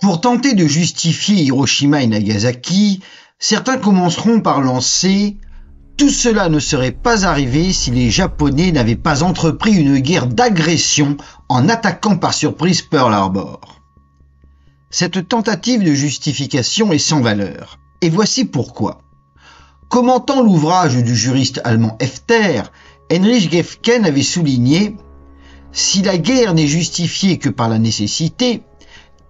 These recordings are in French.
Pour tenter de justifier Hiroshima et Nagasaki, certains commenceront par lancer « Tout cela ne serait pas arrivé si les Japonais n'avaient pas entrepris une guerre d'agression en attaquant par surprise Pearl Harbor ». Cette tentative de justification est sans valeur, et voici pourquoi. Commentant l'ouvrage du juriste allemand Hefter, Heinrich Gefgen avait souligné « Si la guerre n'est justifiée que par la nécessité,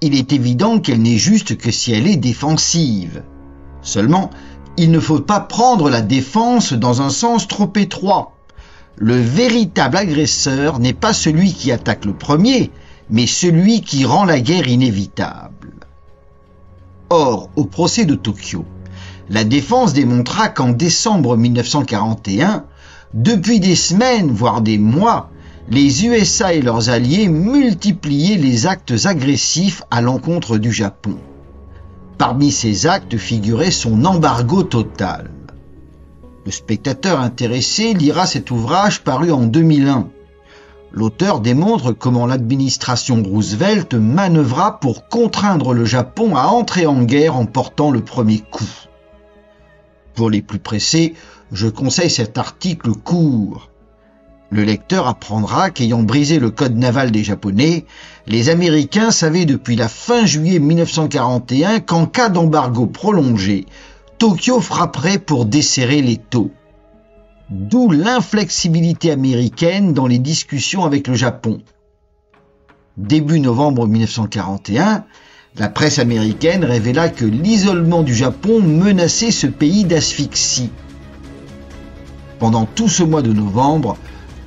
il est évident qu'elle n'est juste que si elle est défensive. Seulement, il ne faut pas prendre la défense dans un sens trop étroit. Le véritable agresseur n'est pas celui qui attaque le premier, mais celui qui rend la guerre inévitable. » Or, au procès de Tokyo, la défense démontra qu'en décembre 1941, depuis des semaines, voire des mois, les USA et leurs alliés multipliaient les actes agressifs à l'encontre du Japon. Parmi ces actes figurait son embargo total. Le spectateur intéressé lira cet ouvrage paru en 2001. L'auteur démontre comment l'administration Roosevelt manœuvra pour contraindre le Japon à entrer en guerre en portant le premier coup. Pour les plus pressés, je conseille cet article court. Le lecteur apprendra qu'ayant brisé le code naval des Japonais, les Américains savaient depuis la fin juillet 1941 qu'en cas d'embargo prolongé, Tokyo frapperait pour desserrer l'étau. D'où l'inflexibilité américaine dans les discussions avec le Japon. Début novembre 1941, la presse américaine révéla que l'isolement du Japon menaçait ce pays d'asphyxie. Pendant tout ce mois de novembre,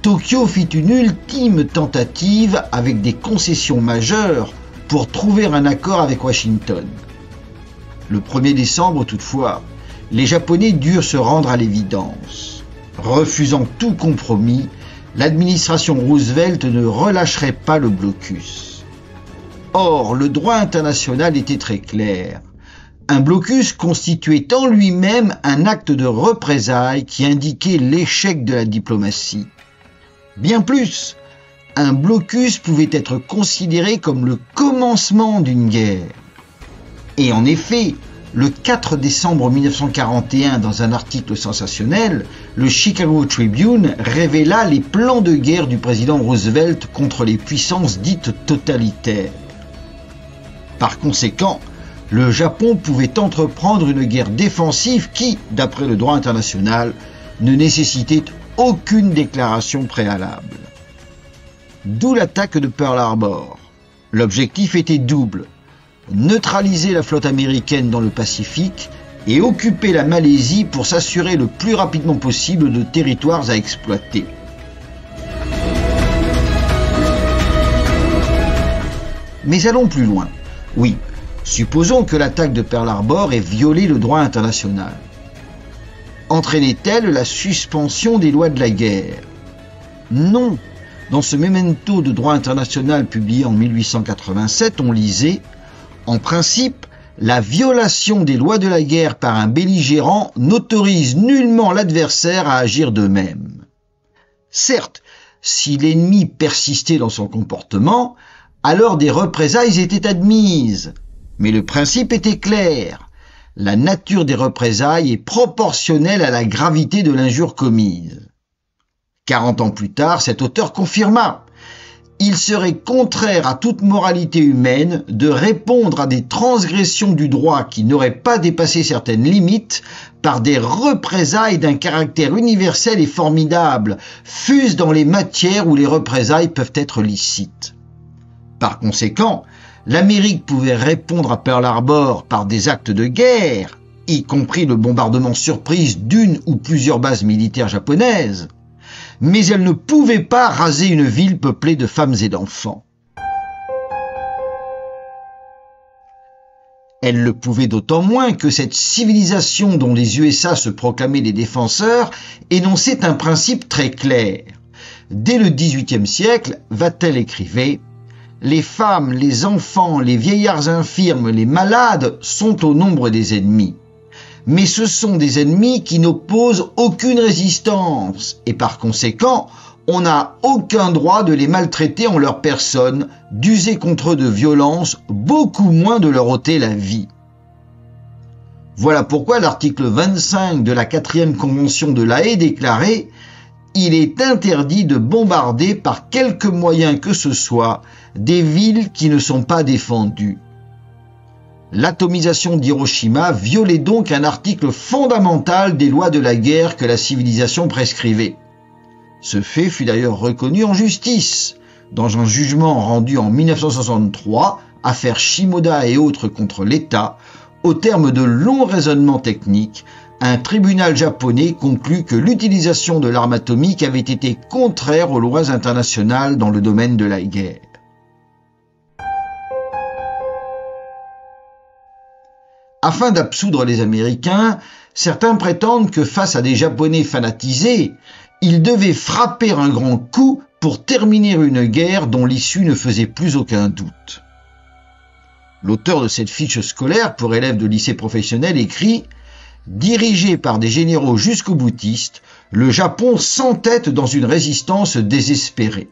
Tokyo fit une ultime tentative avec des concessions majeures pour trouver un accord avec Washington. Le 1er décembre, toutefois, les Japonais durent se rendre à l'évidence. Refusant tout compromis, l'administration Roosevelt ne relâcherait pas le blocus. Or, le droit international était très clair. Un blocus constituait en lui-même un acte de représailles qui indiquait l'échec de la diplomatie. Bien plus, un blocus pouvait être considéré comme le commencement d'une guerre. Et en effet, le 4 décembre 1941, dans un article sensationnel, le Chicago Tribune révéla les plans de guerre du président Roosevelt contre les puissances dites totalitaires. Par conséquent, le Japon pouvait entreprendre une guerre défensive qui, d'après le droit international, ne nécessitait aucune déclaration préalable. D'où l'attaque de Pearl Harbor. L'objectif était double: neutraliser la flotte américaine dans le Pacifique et occuper la Malaisie pour s'assurer le plus rapidement possible de territoires à exploiter. Mais allons plus loin. Oui, supposons que l'attaque de Pearl Harbor ait violé le droit international. Entraînait-elle la suspension des lois de la guerre? Non. Dans ce memento de droit international publié en 1887, on lisait « En principe, la violation des lois de la guerre par un belligérant n'autorise nullement l'adversaire à agir de même. » Certes, si l'ennemi persistait dans son comportement, alors des représailles étaient admises. Mais le principe était clair. La nature des représailles est proportionnelle à la gravité de l'injure commise. 40 ans plus tard, cet auteur confirma: il serait contraire à toute moralité humaine de répondre à des transgressions du droit qui n'auraient pas dépassé certaines limites par des représailles d'un caractère universel et formidable, fût-ce dans les matières où les représailles peuvent être licites. Par conséquent, l'Amérique pouvait répondre à Pearl Harbor par des actes de guerre, y compris le bombardement surprise d'une ou plusieurs bases militaires japonaises, mais elle ne pouvait pas raser une ville peuplée de femmes et d'enfants. Elle le pouvait d'autant moins que cette civilisation dont les USA se proclamaient les défenseurs énonçait un principe très clair. Dès le XVIIIe siècle, Vattel écrivait: les femmes, les enfants, les vieillards infirmes, les malades sont au nombre des ennemis. Mais ce sont des ennemis qui n'opposent aucune résistance et par conséquent on n'a aucun droit de les maltraiter en leur personne, d'user contre eux de violence, beaucoup moins de leur ôter la vie. Voilà pourquoi l'article 25 de la 4e Convention de La Haye déclarait « Il est interdit de bombarder par quelque moyen que ce soit des villes qui ne sont pas défendues ». L'atomisation d'Hiroshima violait donc un article fondamental des lois de la guerre que la civilisation prescrivait. Ce fait fut d'ailleurs reconnu en justice, dans un jugement rendu en 1963, affaire Shimoda et autres contre l'État. Au terme de longs raisonnements techniques, un tribunal japonais conclut que l'utilisation de l'arme atomique avait été contraire aux lois internationales dans le domaine de la guerre. Afin d'absoudre les Américains, certains prétendent que face à des Japonais fanatisés, ils devaient frapper un grand coup pour terminer une guerre dont l'issue ne faisait plus aucun doute. L'auteur de cette fiche scolaire pour élèves de lycée professionnel écrit « Dirigé par des généraux jusqu'au boutiste, le Japon s'entête dans une résistance désespérée.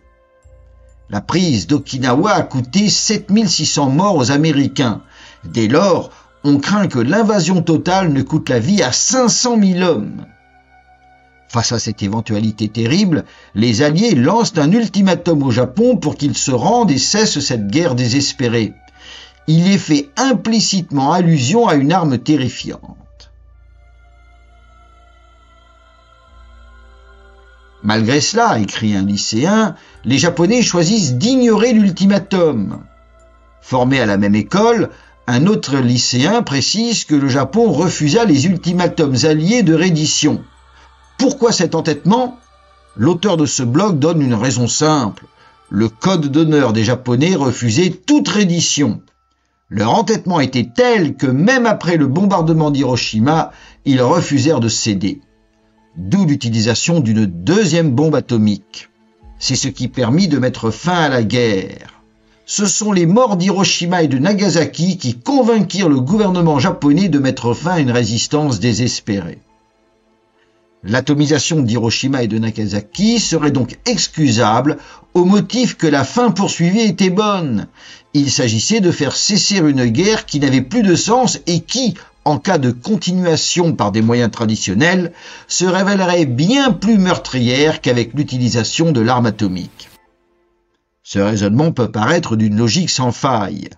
La prise d'Okinawa a coûté 7600 morts aux Américains. Dès lors, on craint que l'invasion totale ne coûte la vie à 500 000 hommes. » Face à cette éventualité terrible, les Alliés lancent un ultimatum au Japon pour qu'il se rende et cesse cette guerre désespérée. Il est fait implicitement allusion à une arme terrifiante. Malgré cela, écrit un lycéen, les Japonais choisissent d'ignorer l'ultimatum. Formé à la même école, un autre lycéen précise que le Japon refusa les ultimatums alliés de reddition. Pourquoi cet entêtement ? L'auteur de ce blog donne une raison simple. Le code d'honneur des Japonais refusait toute reddition. Leur entêtement était tel que même après le bombardement d'Hiroshima, ils refusèrent de céder. D'où l'utilisation d'une deuxième bombe atomique. C'est ce qui permit de mettre fin à la guerre. Ce sont les morts d'Hiroshima et de Nagasaki qui convainquirent le gouvernement japonais de mettre fin à une résistance désespérée. L'atomisation d'Hiroshima et de Nagasaki serait donc excusable au motif que la fin poursuivie était bonne. Il s'agissait de faire cesser une guerre qui n'avait plus de sens et qui, en cas de continuation par des moyens traditionnels, se révélerait bien plus meurtrière qu'avec l'utilisation de l'arme atomique. Ce raisonnement peut paraître d'une logique sans faille,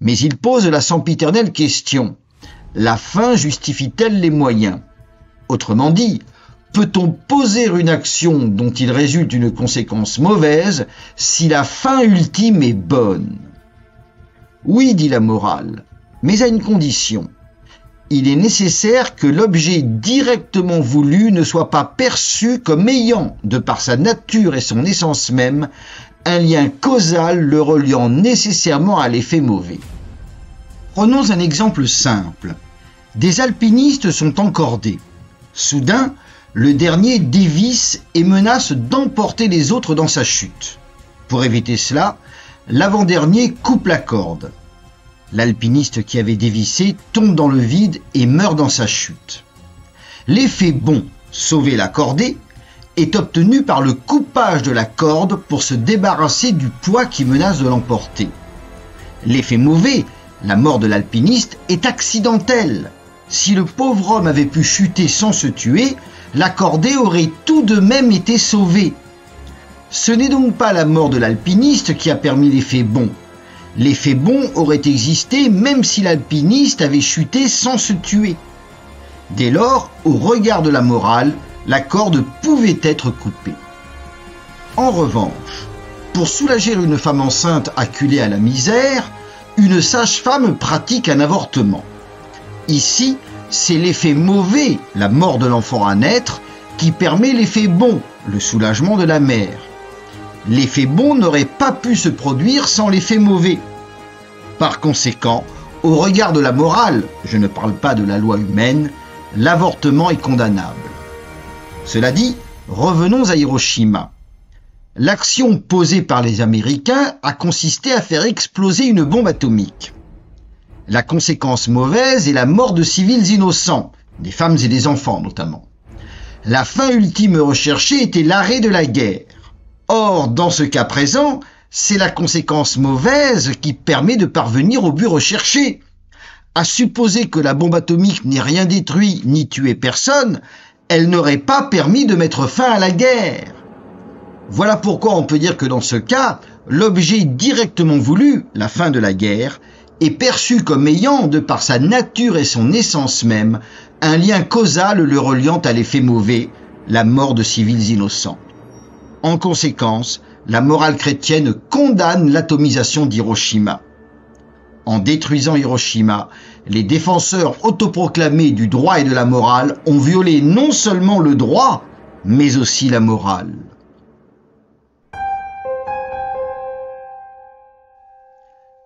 mais il pose la sempiternelle question. La fin justifie-t-elle les moyens ? Autrement dit, peut-on poser une action dont il résulte une conséquence mauvaise si la fin ultime est bonne ? Oui, dit la morale, mais à une condition. Il est nécessaire que l'objet directement voulu ne soit pas perçu comme ayant, de par sa nature et son essence même, un lien causal le reliant nécessairement à l'effet mauvais. Prenons un exemple simple. Des alpinistes sont encordés. Soudain, le dernier dévisse et menace d'emporter les autres dans sa chute. Pour éviter cela, l'avant-dernier coupe la corde. L'alpiniste qui avait dévissé tombe dans le vide et meurt dans sa chute. L'effet bon, sauver la cordée, est obtenu par le coupage de la corde pour se débarrasser du poids qui menace de l'emporter. L'effet mauvais, la mort de l'alpiniste, est accidentel. Si le pauvre homme avait pu chuter sans se tuer, la cordée aurait tout de même été sauvée. Ce n'est donc pas la mort de l'alpiniste qui a permis l'effet bon. L'effet bon aurait existé même si l'alpiniste avait chuté sans se tuer. Dès lors, au regard de la morale, la corde pouvait être coupée. En revanche, pour soulager une femme enceinte acculée à la misère, une sage-femme pratique un avortement. Ici, c'est l'effet mauvais, la mort de l'enfant à naître, qui permet l'effet bon, le soulagement de la mère. L'effet bon n'aurait pas pu se produire sans l'effet mauvais. Par conséquent, au regard de la morale, je ne parle pas de la loi humaine, l'avortement est condamnable. Cela dit, revenons à Hiroshima. L'action posée par les Américains a consisté à faire exploser une bombe atomique. La conséquence mauvaise est la mort de civils innocents, des femmes et des enfants notamment. La fin ultime recherchée était l'arrêt de la guerre. Or, dans ce cas présent, c'est la conséquence mauvaise qui permet de parvenir au but recherché. À supposer que la bombe atomique n'ait rien détruit ni tué personne, elle n'aurait pas permis de mettre fin à la guerre. Voilà pourquoi on peut dire que dans ce cas, l'objet directement voulu, la fin de la guerre, est perçu comme ayant, de par sa nature et son essence même, un lien causal le reliant à l'effet mauvais, la mort de civils innocents. En conséquence, la morale chrétienne condamne l'atomisation d'Hiroshima. En détruisant Hiroshima, les défenseurs autoproclamés du droit et de la morale ont violé non seulement le droit, mais aussi la morale.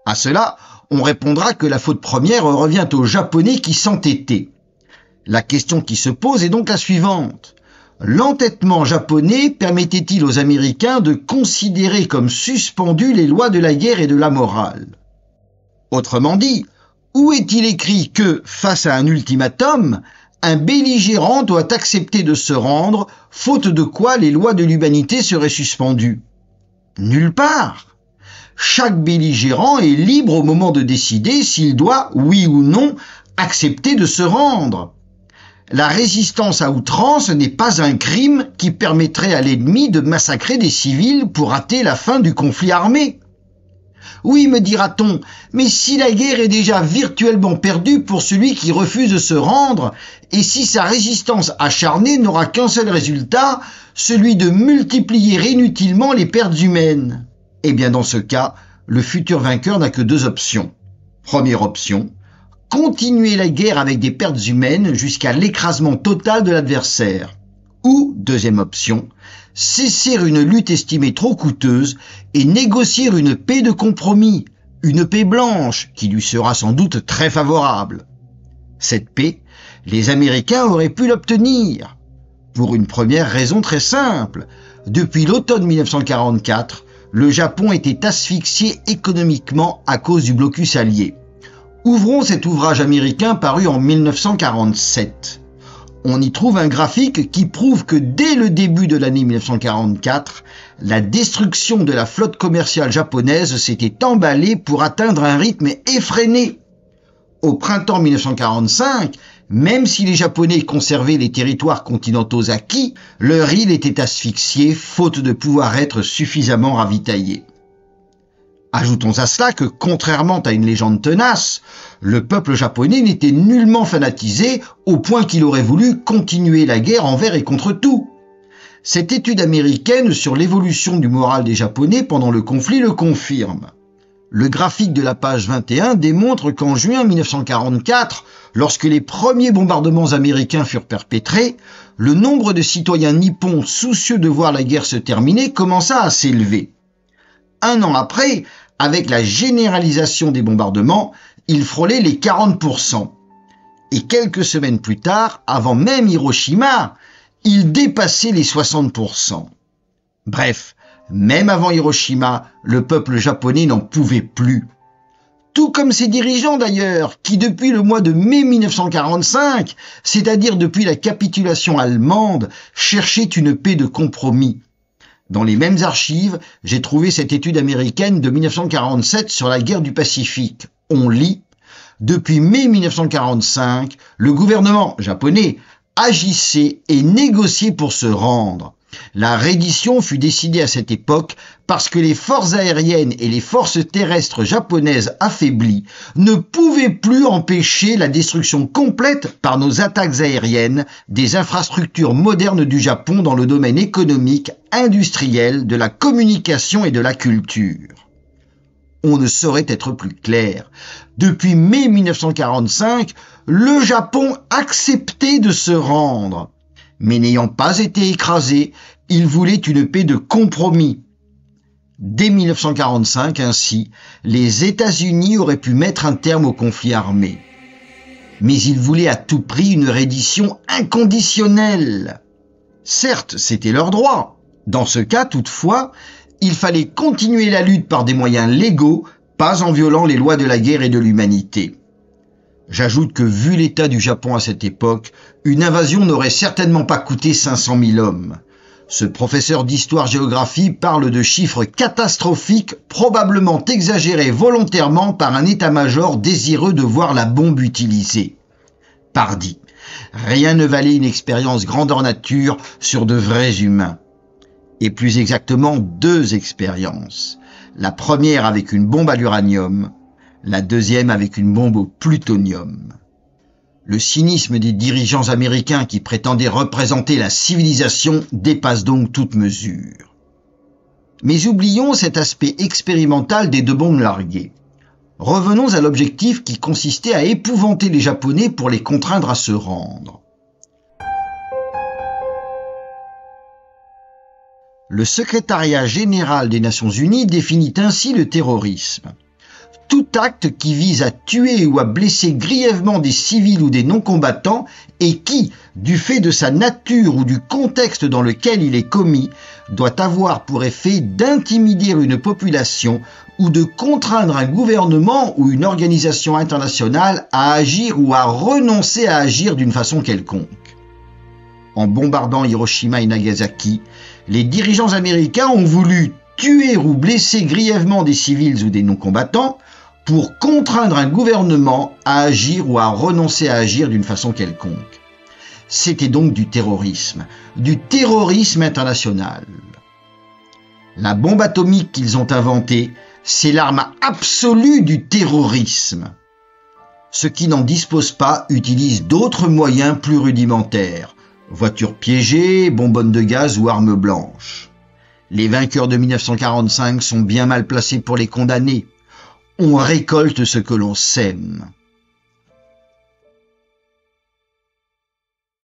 À cela, on répondra que la faute première revient aux Japonais qui s'entêtaient. La question qui se pose est donc la suivante. L'entêtement japonais permettait-il aux Américains de considérer comme suspendues les lois de la guerre et de la morale? Autrement dit, où est-il écrit que, face à un ultimatum, un belligérant doit accepter de se rendre, faute de quoi les lois de l'humanité seraient suspendues? Nulle part. Chaque belligérant est libre au moment de décider s'il doit, oui ou non, accepter de se rendre. La résistance à outrance n'est pas un crime qui permettrait à l'ennemi de massacrer des civils pour hâter la fin du conflit armé. Oui, me dira-t-on, mais si la guerre est déjà virtuellement perdue pour celui qui refuse de se rendre, et si sa résistance acharnée n'aura qu'un seul résultat, celui de multiplier inutilement les pertes humaines. Eh bien dans ce cas, le futur vainqueur n'a que deux options. Première option, continuer la guerre avec des pertes humaines jusqu'à l'écrasement total de l'adversaire. Ou, deuxième option, cesser une lutte estimée trop coûteuse et négocier une paix de compromis, une paix blanche qui lui sera sans doute très favorable. Cette paix, les Américains auraient pu l'obtenir. Pour une première raison très simple. Depuis l'automne 1944, le Japon était asphyxié économiquement à cause du blocus allié. Ouvrons cet ouvrage américain paru en 1947. On y trouve un graphique qui prouve que dès le début de l'année 1944, la destruction de la flotte commerciale japonaise s'était emballée pour atteindre un rythme effréné. Au printemps 1945, même si les Japonais conservaient les territoires continentaux acquis, leur île était asphyxiée faute de pouvoir être suffisamment ravitaillée. Ajoutons à cela que, contrairement à une légende tenace, le peuple japonais n'était nullement fanatisé au point qu'il aurait voulu continuer la guerre envers et contre tout. Cette étude américaine sur l'évolution du moral des Japonais pendant le conflit le confirme. Le graphique de la page 21 démontre qu'en juin 1944, lorsque les premiers bombardements américains furent perpétrés, le nombre de citoyens nippons soucieux de voir la guerre se terminer commença à s'élever. Un an après, avec la généralisation des bombardements, il frôlait les 40%. Et quelques semaines plus tard, avant même Hiroshima, il dépassait les 60%. Bref, même avant Hiroshima, le peuple japonais n'en pouvait plus. Tout comme ses dirigeants d'ailleurs, qui depuis le mois de mai 1945, c'est-à-dire depuis la capitulation allemande, cherchaient une paix de compromis. Dans les mêmes archives, j'ai trouvé cette étude américaine de 1947 sur la guerre du Pacifique. On lit « Depuis mai 1945, le gouvernement japonais agissait et négociait pour se rendre. La reddition fut décidée à cette époque parce que les forces aériennes et les forces terrestres japonaises affaiblies ne pouvaient plus empêcher la destruction complète par nos attaques aériennes des infrastructures modernes du Japon dans le domaine économique, industriel, de la communication et de la culture. » On ne saurait être plus clair. Depuis mai 1945, le Japon acceptait de se rendre. Mais n'ayant pas été écrasé, il voulait une paix de compromis. Dès 1945, ainsi, les États-Unis auraient pu mettre un terme au conflit armé. Mais ils voulaient à tout prix une reddition inconditionnelle. Certes, c'était leur droit. Dans ce cas, toutefois, il fallait continuer la lutte par des moyens légaux, pas en violant les lois de la guerre et de l'humanité. J'ajoute que, vu l'état du Japon à cette époque, une invasion n'aurait certainement pas coûté 500 000 hommes. Ce professeur d'histoire-géographie parle de chiffres catastrophiques, probablement exagérés volontairement par un état-major désireux de voir la bombe utilisée. Pardi, rien ne valait une expérience grandeur nature sur de vrais humains. Et plus exactement 2 expériences. La première avec une bombe à l'uranium, la deuxième avec une bombe au plutonium. Le cynisme des dirigeants américains qui prétendaient représenter la civilisation dépasse donc toute mesure. Mais oublions cet aspect expérimental des 2 bombes larguées. Revenons à l'objectif qui consistait à épouvanter les Japonais pour les contraindre à se rendre. Le secrétariat général des Nations Unies définit ainsi le terrorisme. Tout acte qui vise à tuer ou à blesser grièvement des civils ou des non-combattants et qui, du fait de sa nature ou du contexte dans lequel il est commis, doit avoir pour effet d'intimider une population ou de contraindre un gouvernement ou une organisation internationale à agir ou à renoncer à agir d'une façon quelconque. En bombardant Hiroshima et Nagasaki, les dirigeants américains ont voulu tuer ou blesser grièvement des civils ou des non-combattants pour contraindre un gouvernement à agir ou à renoncer à agir d'une façon quelconque. C'était donc du terrorisme international. La bombe atomique qu'ils ont inventée, c'est l'arme absolue du terrorisme. Ceux qui n'en disposent pas utilisent d'autres moyens plus rudimentaires, voitures piégées, bonbonnes de gaz ou armes blanches. Les vainqueurs de 1945 sont bien mal placés pour les condamner. On récolte ce que l'on sème.